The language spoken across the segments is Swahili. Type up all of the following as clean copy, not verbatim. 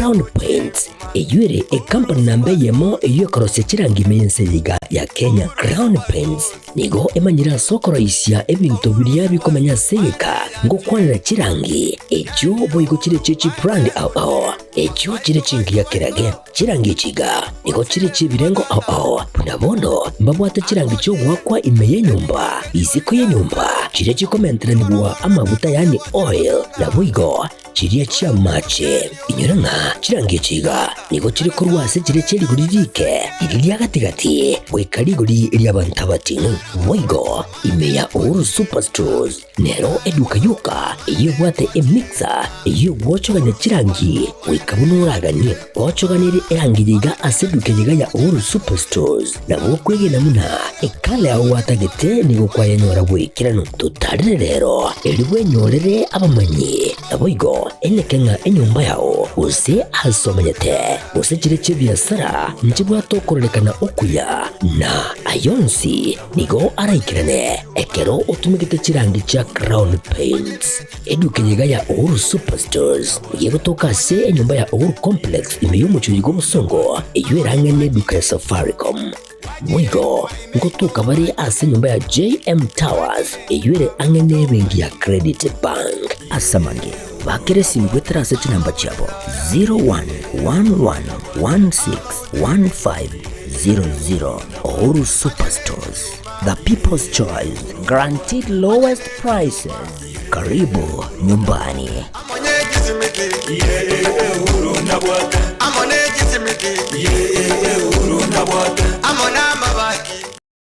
Crown Paints eyure e company nambe yemo eyo korose chirangi meyenseriga ya Kenya. Crown Paints nigo emanyira sokoro isya ebintu biriya bikomanya seka ngo kwanira chirangi echo boygo chire chichi brand ao echo chire chingi ya kirage chirangi chiga nigo chire chibirengo ao punabono mbabwata chirangi cyo wakwa imeye nyumba iziko ye nyumba chire chikomentera nibwa amavuta yani oil na boygo chiriya chia mache inyoranga chirangi chiga nigo chiri korwase chire chiri guririke iriya gatigati wekariguri iriya bantabatinu boygo imeya uru superstores nero eduka yuka iyo bwate emixer iyo wochoganya chirangi wekabunuragani wochoganire erangiyiga aseduke yiga ya uru superstores na bokwege namuna ekale aho watagete nigo kwayanyora bwekirano tutarire rero eriwe nyorere abamanyi aboygo enekenga enyumba yao use asomanyete use chire chibiasara njibwa tokorekana okuya na ayonsi nigo araikirane ekero utumikite chirangi cha Crown Paints eduke yiga ya uru superstores yego tokase enyumba ya uru complex imeyumucho yigo musongo eywerangene duka ya Safaricom Mwigo ngotuka bari ase nyumba ya JM Towers eyure angene bengi ya Credit Bank asamange bakere simbwetera ase chinamba chabo 0111161500 Oru Superstores, the people's choice, guaranteed lowest prices. Karibu nyumbani.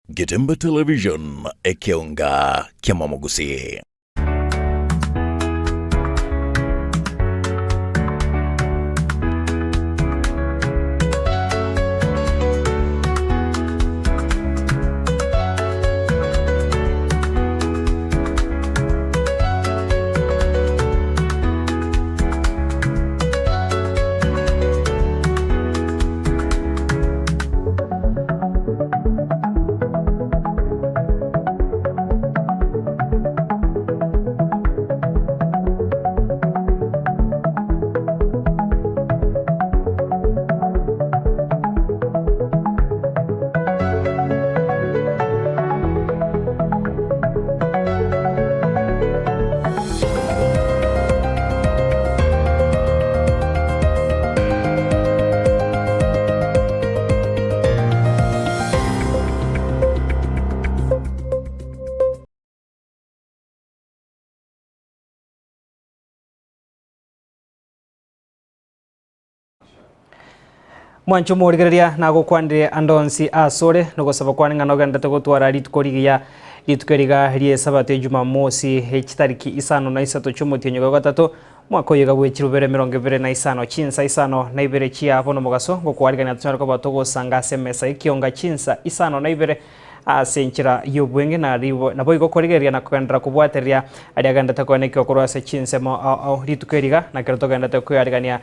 Getembe Television Ekeonga Kiamamogusi. Mwancho murigereria nago kwandire andonsi asore no gosaba kwaninga no gandate gutwara ritukorigia ritukeriga rie sabate Jumamosi hechitariki Isano na isato chumutinyo gatatu mwako yega bwechirubere 25 Chinsa Isano na Ibere chia bono mugaso gokwarigana tsara ko batogo sanga semesa Ekeonga Chinsa Isano na Ibere asenchira yobwenge na boigo korigeria na kwendra kubwateria ariaganda takoneke okorwase Chinsa mo ritukeriga na keroto ganda takwariagania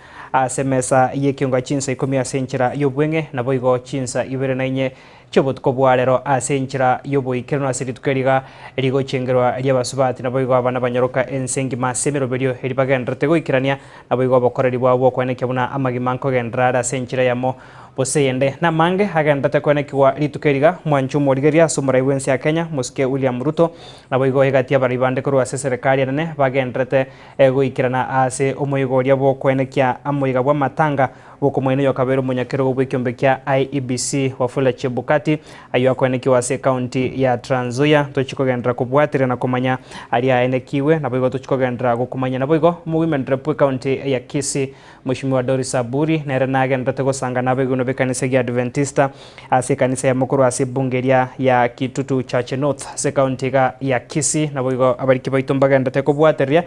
semesa Ekeonga Chinsa ikomi asenchira yobwenge na boigo Chinsa Ibere na inye chobot kobwarero asenchira yoboikero na siritukeriga erigo chengerwa ryabasubati na boigo abana banyoroka ensengi masemero berio eribagendrete goikirania na boigo abakoreri bwabo kwaneke buna amagimanko gendra asenchira yamo boseyende na mange hagendate kwanekwa ritukeriga mwanchu morigeria sumrai wensi ya Kenya muske William Ruto na boigo hegatia baribande korwa serikali nene bagendrete goikirana ase omoyigoria bo kwenekia amoyiga bwa matanga boko mwene yokabero munyakero gobwikyombe kya IEBC wafula Chebukati ayo akwenekiwa ase county ya Trans Nzoia tochikogendra kubwatira na kumanya ali aenekiwe na boigo tochikogendra gokumanya na boigo mu women rep county ya Kisii Mheshimiwa Doris Aburi na renagendate gosanga na boigo no bekanisa ya Adventista ase kanisa ya mukuru ase bungeria ya Kitutu Church North ase county ya Kisii na boigo abariki baitombaga ndate kubwatiria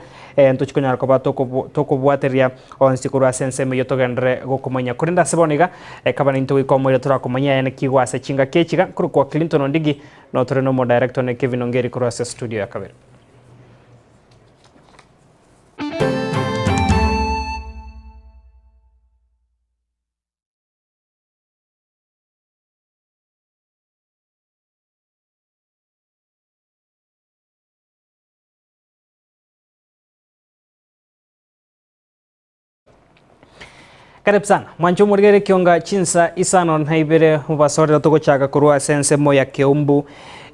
ntochikonyara ko batokubwatiria onsi kuru ase nseme yotogendre gokumanya kurinda seboniga kabana into ikomwe turakumanya ene kigwa ase chinga kechiga kuru kwa Clinton Ondigi no toreno mo director ne Kevin Ongeri kuru ase studio ya Kabere. Karibu sana. Mwancho murigere Ekeonga Chinsa Isano na Ibere mubasorera tugochaka kurwa sense mo ya Keumbu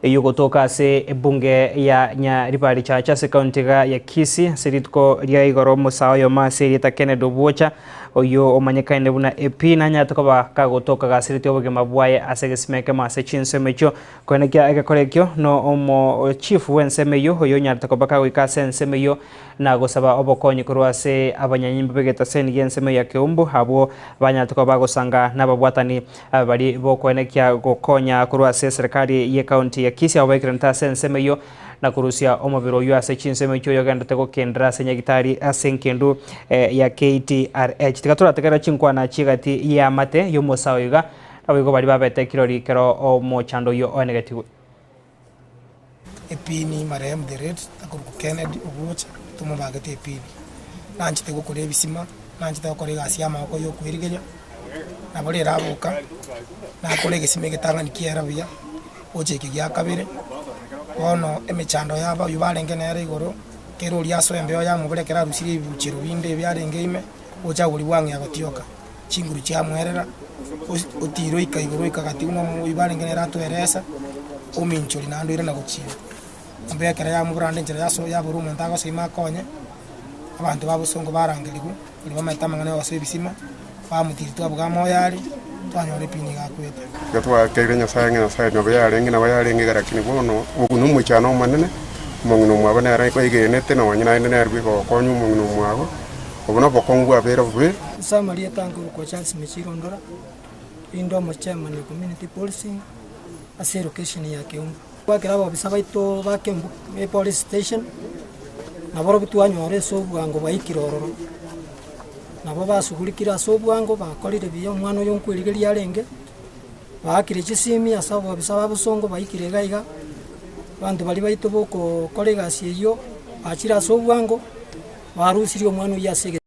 yugotoka ase bunge ya Nyaribari cha county ya Kisii siritko ria igoro musao yo masiri ta Kennedy Obuocha oyo omanyekaine buna EP na nyatoka kagotoka gasiriti obugema bwaye ase gesimeke mase Chinsa mecho konekia agakorekyo no omo chief wensemeyo oyo nyatoka baka wika sensemeyo na gosaba obokonyi kurwa ase abanyanyimbe begeta seni yensemeyo ya Keumbu abo banyatoka bagosanga nababwatani bari bokonekia gokonya kurwa ase serikali ye county ya Kisii abekirenta sensemeyo na kurusia omobiro yo ase Chinsa mecho yoganda tego kendra senyagitari ase nkendu ya KTRH tigatura tegera chinkwana chigati ya mate yo musao yiga abigo bari babete kirori kero omo chando yo onegatiwe epini marehemu the red akuruku Kennedy Obuocha tumo bagate epini nanchi tego kore bisima nanchi tego kore gasi amako yo kwirigenya na bari rabuka na kore gesime getanga nikiera bia oche kigia kabire ono emechando yaba yubarenge na yari igoro kero lyaso embeyo ya muburekera rusiri buchiro binde byarenge ime ocha uri wangi agotioka chinguru cha mwerera otiro ikaigoro ikagati uno yubarenge na rato eresa ominchori nando ire na guchira ambe kera ya mubrande njira yaso ya buru mentago sima konye abantu babusongo barangirigu uri bamatamanga na wase bisima bamutirito abugamo yari twanyore pini gakwete gatwa kegenya sayanga sayanga bayarenge na bayarenge garakini bono ukuntu mucyano manene mungunu mwabana ara ko igenete no nyina ine nerwi ko konyu mungunu mwago obuno bokongu abera bwe Samaria tangu ko chance mechirondora indo mo chairman community policing ase location ya Keumbu kwa kirabo bisabaito ba Kembu police station na boro bitwanyore so bwango bayikirororo nabo basugulikira so bwango bakolire biyo mwana yo nkwirigeria arenge bakire chisimi asabo bisaba busongo bayikire gaiga bantu bali baito boko kolega siyo achira so bwango barusiri omwana yasege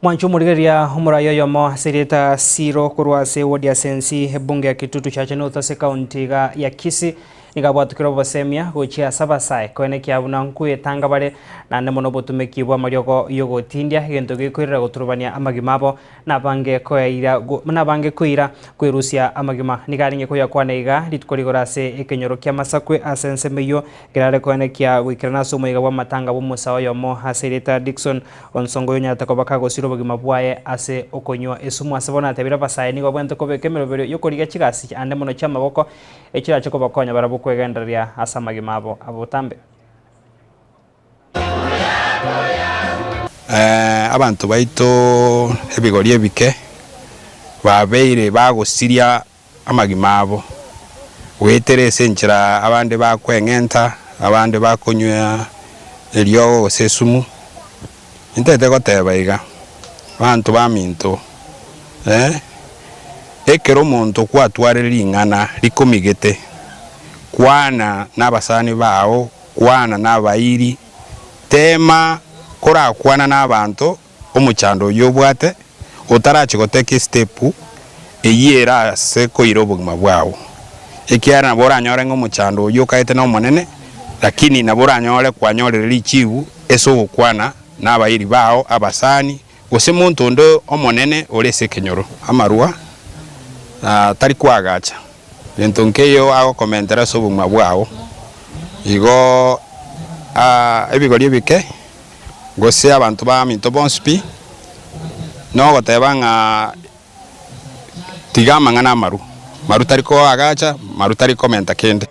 Mwancho murigeria humurayo yomo sirita siro kurwa se wodia sensi bunge ya Kitutu cha Chenota se county ya Kisii nigabwatukira bosemia gochia sabasai koene kiabuna nkuye tanga bare na nemono botumeki bwa marioko yogo tindia gento gikwirira guturubania amagimabo na bange koira kwirusia amagima nigaringe koya kwaneiga litkorigora se ekenyoro kya masakwe asensemeyo gerare koene kya wikirana somo igabwa matanga bo musao yomo hasereta Dickson onsongo yonya takobaka gosiro bogima bwaye ase okonywa esumu asabona tebira basai nigo bwente kobekemero bero yokoriga chigasi ande mono chama boko ekira chako bakonya barabu kwegenderia asa magimabo abotambe abantu baito ebigori ebike babeire bagosiria amagimabo weterese nchira abande bakwengenta abande bakonywa elio sesumu intete goteba iga abantu baminto ekero muntu kwatwarira ingana likomigete kwana n'abasani bao kwana n'abayiri tema kora kwana n'abantu omuchando yobwate otarachigoteka stepu eyera se koiro bugima bwao ekiara nabora nyore ngomuchando yokaite no monene lakini nabora nyore kwanyorera lichiwu eso kwana n'abayiri bao abasani gose muntu ndo omonene orese kenyoro amarua tari kwagacha entonkeyo ago komentera sobugma bwao igo ebigori bike gose abantu ba minto bonspi no gotebanga tigama ngana maru tari ko agacha maru tari komenta kende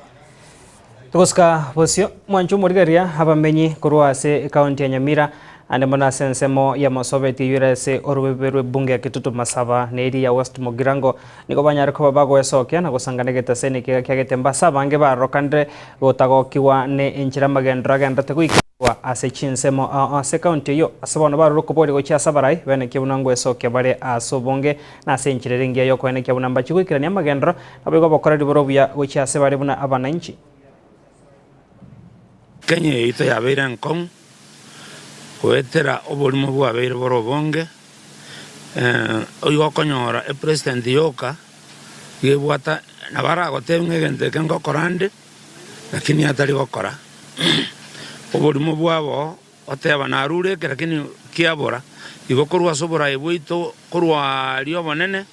tugoska bosio mwancho murigeria abamenyi kurwa ase county ya Nyamira ande mona sensemo ya masobeti yurese orubeberwe bunge ya Kitutu Masaba neri ya West Mogirango niko banyara ko bago esokia na gusangane getasene kya Getembe bange barokandre gotago kiwa ne enchira magendra ganda tegukwa ase Chinsemo ase county yo asabona baroko bori go chia sabarai bene kibunango esokia bare asobonge na senchirengia yo ko ene kibunamba chigukira ne magendra abigo bokora diborobya go chia sebare buna abananchi Kenya ito ya beira nkong kuetera obolimo bwabeire borobonge oyo konyora president yoka yebwata nabara gotenge gente kengo korande lakini atari gokora obolimo bwabo oteba narure lakini kiabora igo korwa sobora ibwito korwa rio bonene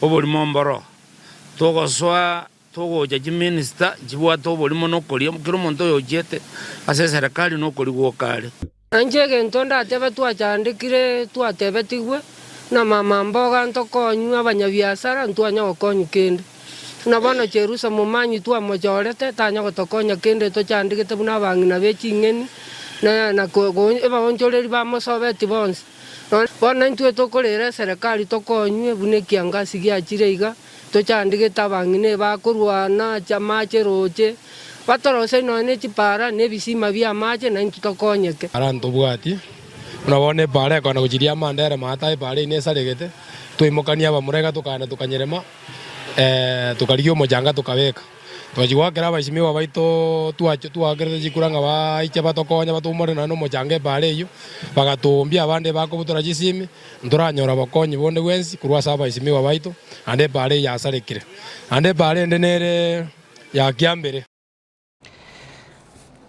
obori momboro togoswa togoja minister jibwata obori mono koria kiro monto yojete ase serikali no kori gwokare anje gento ndatebe twachandikire twatebetigwe na mama mboga ntokonywa abanyabiasara ntwanya gokonya kende na bono cherusa mumanyi twamojorete tanya gotokonya kende tochandikite buna bang'ina beching'eni na baonchoreri bamosobeti bonsi bono ntwe tokorera serikali tokonywe buna ekiangasi giachire iga tochandikite abang'ina bakorwana chamache roche batorose none chipara nebisima bia mache na ntutokonyeke aranto bwati unabone pare kona kujiria mandere mata pare ine saregete tuimukania bamurega tukana tukanyerema tukarigio mojanga tukabeka twajigwa kera baishimiwa baito tuagerete jikuranga baiche batokonya batumore na no mojanga pare iyo bagatumbia abande bakobutora jisimi nduranyora bakonyi bonde wensi kurwa saba baishimiwa baito ande pare ya sarekire ande pare ndenere ya kiambere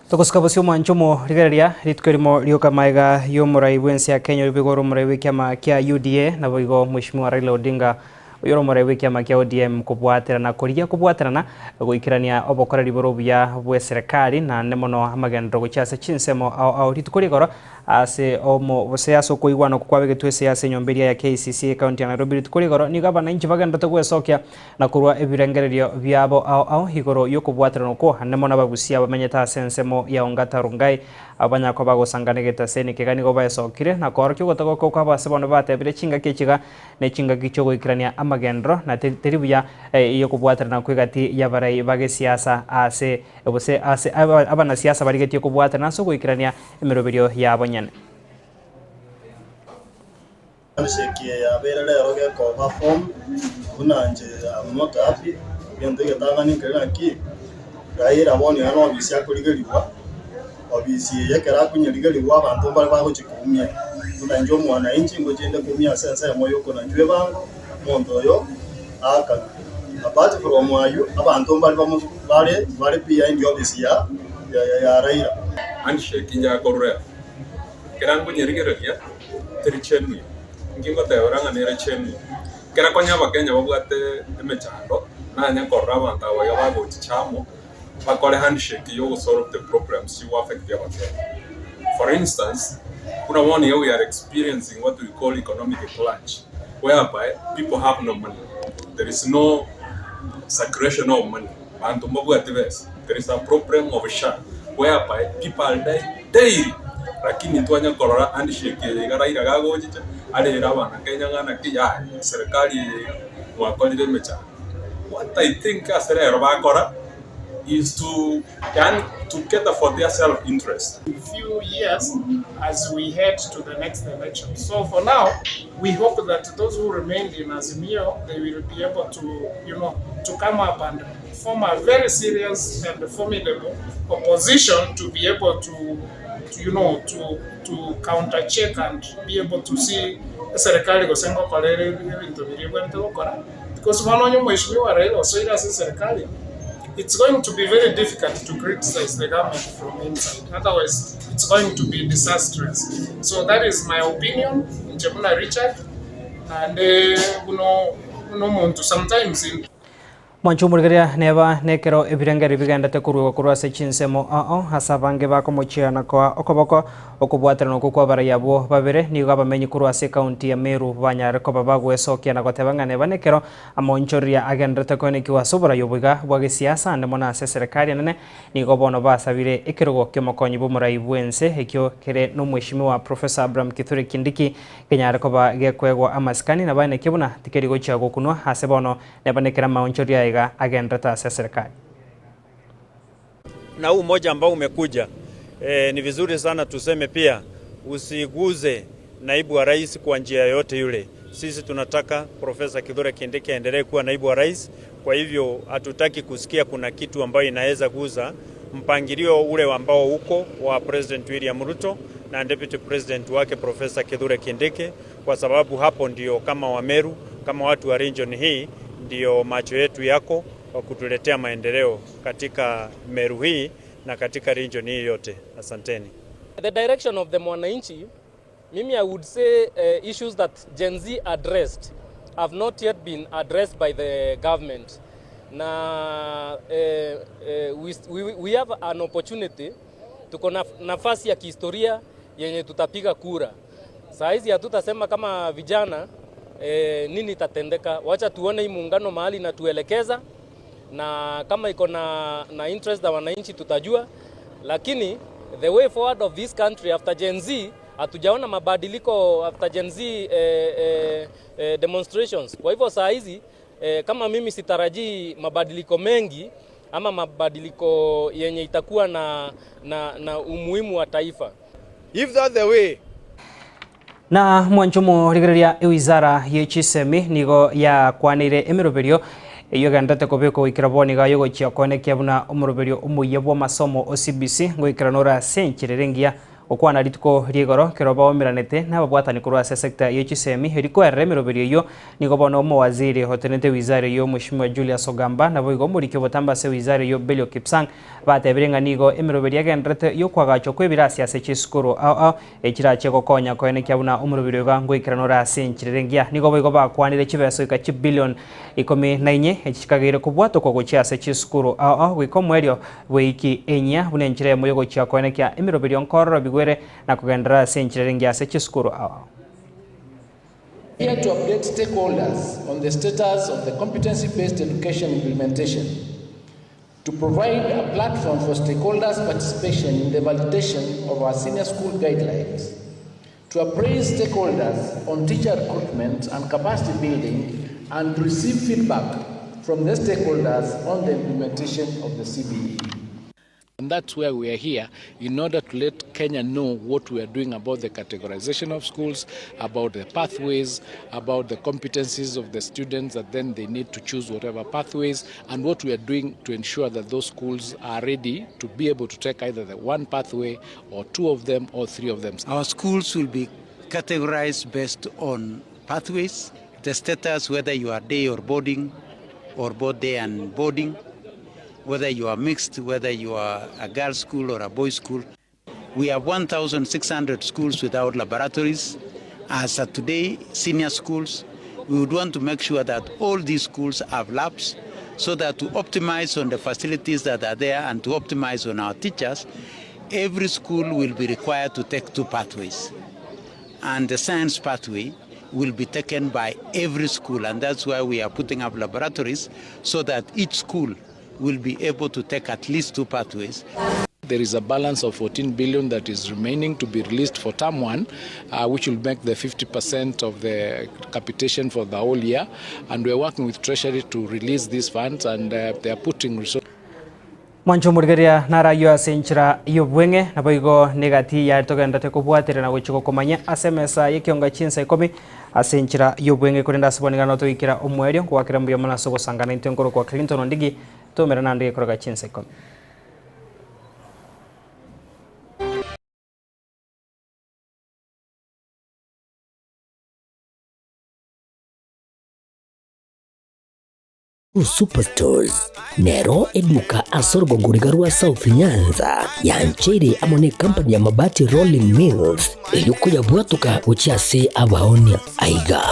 tokosikabosio mwanchomo rigereria ritwerimo rioka maiga yomurai bwensi ya Kenya ribigoro murai wikiama kia UDA na boigo Mheshimiwa Raila Odinga oyoro murai wikiama kia ODM kubwaterana kurigia kubwaterana goikirania obokoreri borobia bwe serikali na nemono amagendro gochase chinsemo au ritukorigoro ase omo boseaso koigwano kwabege twese ase nyomberia ya KCC county ya Nairobi ritukorigoro ni gabana inchi bagenda togwesokia na kurwa ebirengererio byabo au higoro yokubwaterana ko nemono bagusia bamenyeta sensemo ya ongata rungai abanya ko bagosanganegeta seni kegani go bayesokire na korokyo gotoko ko abasebono batebire chinga kichiga ne chinga gichogo ikirania amagendro na teribuya iyo kubwaterana kwigati yabarai bage siasa ase obose ase abana siasa barigeti kubwaterana so goikirania emeroberio yabo nyane Shekia ya berele roge ko form unanje amota api yende getanga kera ki gaira boni hano bisi akurigeriwa obisi yekera kunyirigeriwa abantu bari bagochikumya unanje mwana inchi ngojende kumya sense moyo ko nanjwe bango mondo yo aka abati from ayu abantu bari pia ndio bisi ya Raila handshake nya korre keran kunyirigeria tricheni ngingo teoranga nere cheni kera konya bakenya babwate emechando na nya korra banta baya bagochichamo bakore handshake yo solve the problems you affect your life. For instance, kuna one year we are experiencing what we call economic crunch, whereby people have no money. There is no circulation of money. There is a problem of share, whereby people die daily. Lakini tuanya korora handshake igaraira gagojicha ale rabana Kenya ngana kiya serikali mwakolire mecha. What I think asere robakora is to cater for their self-interest. In a few years as we head to the next election. So for now, we hope that those who remained in Azimio, they will be able to, to come up and form a very serious and formidable opposition to be able to counter check and be able to see serikali gosengo kolere bintu biribwente gukora, because wanonyo mheshimiwa Raila osoira serikali. It's going to be very difficult to criticize the government from inside. Otherwise, it's going to be disastrous. So that is my opinion, Njemuna Richard, and sometimes in Mwanchumurigeria neba nekero ebirengeri bigenda tekurwa se chinsemo hasabange bakomochiana kwa okoboko okubwaterana kwa barayabo babere ni gabamenyi kurwa se county ya Meru banyare ko babagwesokia na gotebanga neba nekero amonchoria agenda tekonekiwa sobora yobuga bwage siasa ndemona se serikali nene ni gobono basabire ekirogo kyomokonyi bomurai bwense ekyo kere no mweshimiwa Professor Abraham Kithure Kindiki kenyare ko bagekwegwa amaskani na bane kibuna tikerigo chago kunwa hasebono neba nekera maonchoria agenda ta serikali. Na huu mmoja ambao umekuja ni vizuri sana tuseme pia usiguze naibu wa rais kwa njia yote yule. Sisi tunataka Profesa Kithure Kindiki aendelee kuwa naibu wa rais, kwa hivyo hatutaki kusikia kuna kitu ambayo inaweza guza mpangilio ule ambao uko wa President William Ruto na Deputy President wake Profesa Kithure Kindiki, kwa sababu hapo ndio kama Wameru, kama watu wa region hii ndio macho yetu yako kwa kutuletea maendeleo katika Meru hii na katika region hii yote. Asanteni. The direction of the mwananchi Mimi, I would say issues that Gen Z addressed have not yet been addressed by the government. Na we have an opportunity, tuko na nafasi ya kihistoria yenye tutapiga kura. Saa hizi hatutasema kama vijana nini itatendeka. Wacha tuone hii muungano mahali na tuelekeza, na kama iko na interest ya wananchi tutajua, lakini the way forward of this country after Gen Z, hatujaona mabadiliko after Gen Z demonstrations. Kwa hivyo saa hizi kama mimi sitarajii mabadiliko mengi ama mabadiliko yenye itakuwa na umuhimu wa taifa. If that's the way. Na mwanchomo rigereria wizara yechisemi nigo ya kwanire emiroberio iyo gandate kobeko ikiraboni ga yogo chiakone kyabuna umuroberio umuyebwa masomo OCBC ngo ikiranora senchirerengia okwana rituko riegoro kiroba omiranete nababwatani kurwa sector yechisemi heriko eremeroberio yo nigo bono mo waziri hotenete wizara yo Mheshimiwa Julius Ogamba nabo igo muri kyobotamba se wizara yo Belio Kipsang batebirenga nigo emiroberio gendrete yo kwagacho kwebirasi ase chiskuru au ekirache gokonya koene kyabuna umuroberio ga ngo ikiranora senchirerengia nigo boigo bakwanire chibeso ika billion 14 ekikagire kubwato kwa gochia ase chiskuru au gwikomwerio weiki enya bunenchire moyo chia koene kya emiroberio nkoro bigwere na kugendera senchirerengia ase chiskuru au. Here to update stakeholders on the status of the competency-based education implementation, to provide a platform for stakeholders' participation in the validation of our senior school guidelines, to appraise stakeholders on teacher recruitment and capacity building, and receive feedback from the stakeholders on the implementation of the CBE. And that's where we are here, in order to let Kenya know what we are doing about the categorization of schools, about the pathways, about the competencies of the students that then they need to choose whatever pathways, and what we are doing to ensure that those schools are ready to be able to take either the one pathway or two of them or three of them. Our schools will be categorized based on pathways, the status, whether you are day or boarding or both day and boarding, whether you are mixed, whether you are a girls' school or a boys' school. We have 1,600 schools without laboratories. As of today, senior schools, we would want to make sure that all these schools have labs, so that to optimize on the facilities that are there and to optimize on our teachers, every school will be required to take two pathways. And the science pathway will be taken by every school, and that's why we are putting up laboratories, so that each school will be able to take at least two pathways. There is a balance of 14 billion that is remaining to be released for term 1, which will make the 50% of the capitation for the whole year. And we are working with Treasury to release these funds, and they are putting resources. Mwancho murigeria nara yo asenchira yo bwenge na boigo negati ya togenda te kubwatira na gochiko komanya asemesa Ekeonga Chinsa ikomi asenchira yo bwenge kurenda sabonigano to ikira omwerio kwa kira mbuya mana sogo sangana intenkoro kwa Clinton Ondigi to merana ndi koroga Chinsa ikomi. Superstores Nero eduka asorgo ngurigarua South Nyanza yanchere amone company ya mabati Rolling Mills eyukuya bwatuka uchiase abaonia aiga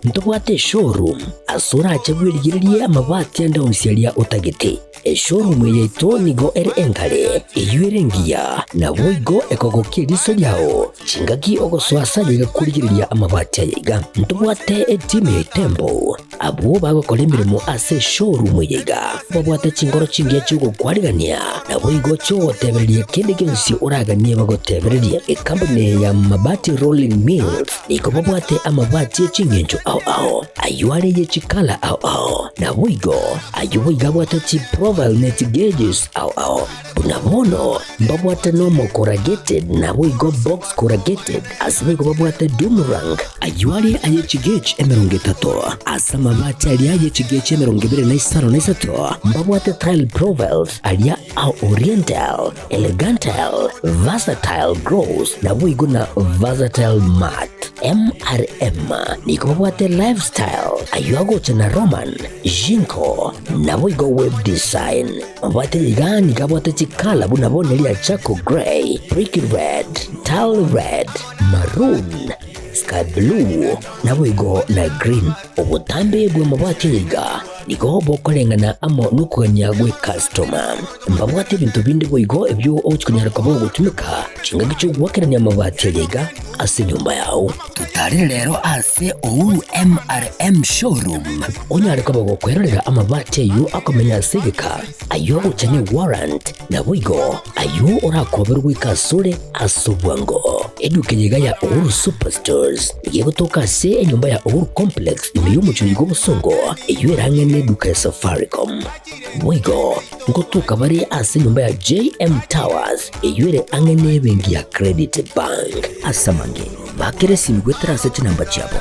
ntobwate showroom asura achagwirigirie amabati anda usialia utagete showroom yeito nigo ere engale eyuerengia na boigo ekogokie riso yao chingaki ogoswasa yiga kurigiriria amabati aiga ntobwate team Tembo abo bagokora imirimo ase showroom yiga babwate chingoro chingia chugo kwarigania na boigo cho tebereria kende gensi uraganie bagotebereria company ya mabati Rolling Mills niko babwate amabati chingenjo au ayuare ye chikala au na boigo ayuiga bwate chi profile net gauges au bunabono babwate normal corrugated na boigo box corrugated asbigo babwate Dumerang ayuare aye chigage emeronge tato asama mabati aliaye chigage emeronge bire na Isano na Isato mbabwate tile profiles alia au oriental elegantal versatile gross na boigo na versatile mat MRM niko babwate lifestyle ayuago chana Roman Jinko na boigo web design babwate igani kabwate chikala bunabone lia Chaco Grey Brick Red tile red, maroon, sky blue na wigo na green. Obutambe bwe mabati yiga nigo bokolengana amo nukuganya gwe customer. Mbabwate bintu bindi bwigo ebyo ochikunyara kabo gutumika kinga gicho gwakeranya mabati yiga ase nyumba yao. Tutari rero ase Ouru MRM showroom. Onyara kabo gukwerera amabati yu akomenya sigika ayo uchane warrant na bwigo ayo orakoberwa ikasure asubwango. Eduke yiga ya Ouru Superstores yego toka se enyumba ya Ouru Complex imiyo muchigo busongo iyo erangene duka ya Safaricom. Bwigo ngotuka bari ase nyumba ya JM Towers iyo ere angene bengi ya Credit Bank. Asamange bakere simigwe trase chinamba chabo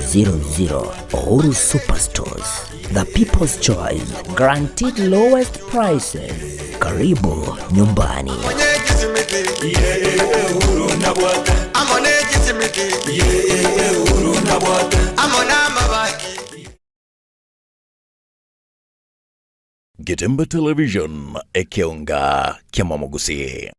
0111161500. Ouru Superstores, the people's choice, guaranteed lowest prices. Karibu nyumbani. Getembe Television Ekeonga Kiamamogusi.